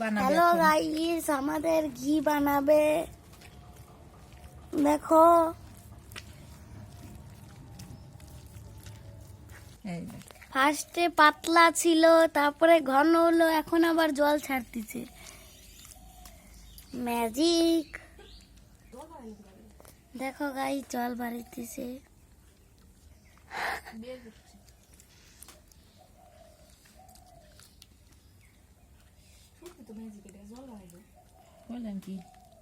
Hello guys, আমাদের ঘি বানাবে। দেখো ফার্স্টে পাতলা ছিল, তারপরে ঘন হলো, এখন আবার জল ছাড়তেছে। ম্যাজিক। দেখো গাইস, জল বাড়িতেছে। বললেন কি,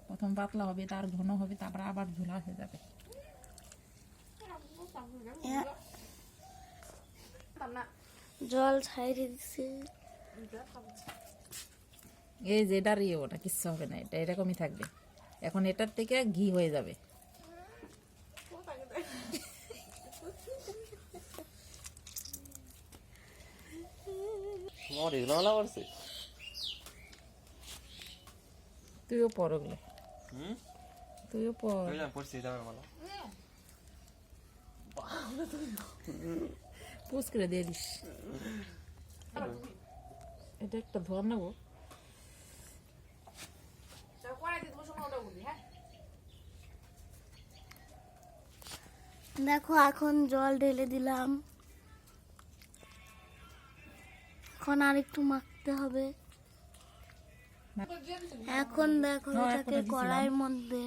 প্রথম পাতলা হবে, তার ঘন হবে, তারপর আবার ঝোলা হয়ে যাবে। জল ছাইড়ে দিছে। এই যে এটার ওটা কিচ্ছু হবে না, এটা এরকমই থাকবে। এখন এটার থেকে ঘি হয়ে যাবে। তুইও পর ওগুলো, তুইও পর। পুষ করে দিয়ে দিস। এটা একটা ধর নেবো। দেখো এখন জল ঢেলে দিলাম, এখন আর একটু মাখতে হবে। এখন দেখো এটাকে কড়াইয়ের মধ্যে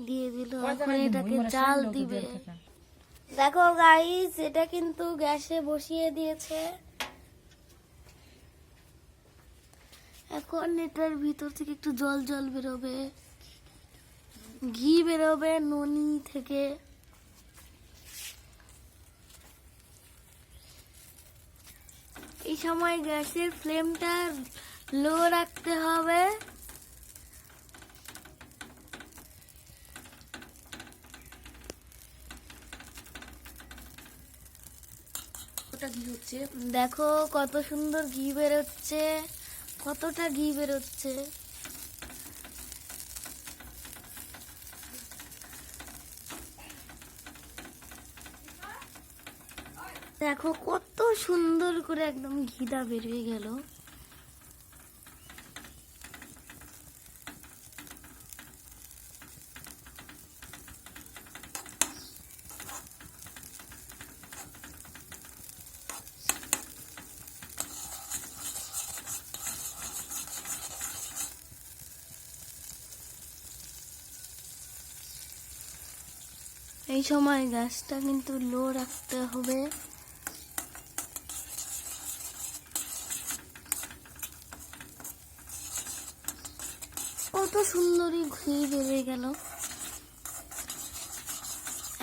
দিয়ে দিল, এখন এটাকে জাল দিবে। দেখো গাইস, এটা কিন্তু গ্যাসে বসিয়ে দিয়েছে। এখন এটার ভিতর থেকে একটু জল জল বেরোবে, ঘি বেরোবে ননি থেকে। এই সময় গ্যাসের ফ্লেমটা লো রাখতে হবে। দেখো কত সুন্দর ঘি বেরোচ্ছে, কতটা ঘি বেরোচ্ছে। দেখো কত সুন্দর করে একদম ঘিটা বেরিয়ে গেল। এই সময় গ্যাসটা কিন্তু লো রাখতে হবে। কত সুন্দরই ঘি বেরিয়ে গেল।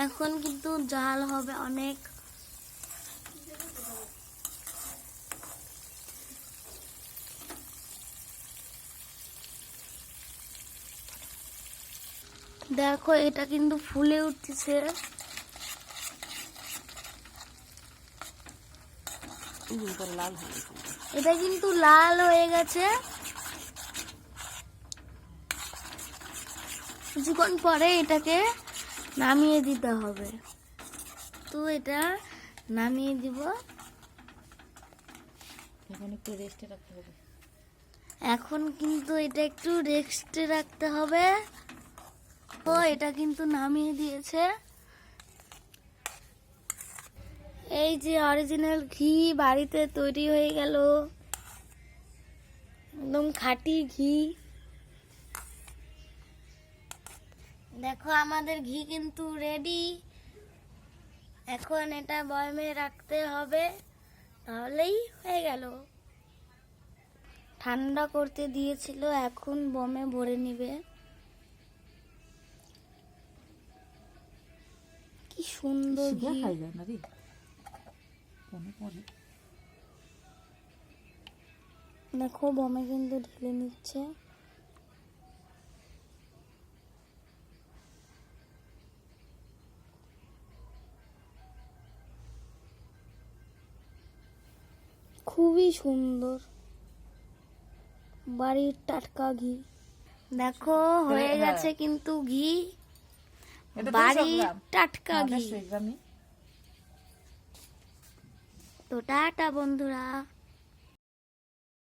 এখন কিন্তু জাল হবে অনেক। দেখো এটা কিন্তু ফুলে উঠতেছে। এটা কিন্তু লাল হয়ে গেছে। কিছুক্ষণ পরে এটাকে নামিয়ে দিতে হবে। তো এটা নামিয়ে দিব। এখন একটু রেস্টে রাখতে হবে। এখন কিন্তু এটা একটু রেস্টে রাখতে হবে। তো এটা কিন্তু নামিয়ে দিয়েছে। এই যে অরিজিনাল ঘি বাড়িতে তৈরি হয়ে গেল, একদম খাঁটি ঘি। দেখো আমাদের ঘি কিন্তু রেডি। এখন এটা বয়মে রাখতে হবে, তাহলেই হয়ে গেল। ঠান্ডা করতে দিয়েছিল, এখন বমে ভরে নিবে। কি সুন্দর ঘি। খাই যায় না রে। দেখো বমে কিন্তু ঢেলে নিচ্ছে। খুবই সুন্দর, বাড়ির টাটকা ঘি। দেখো হয়ে গেছে কিন্তু ঘি, বাড়ির টাটকা ঘি। তো টাটা বন্ধুরা।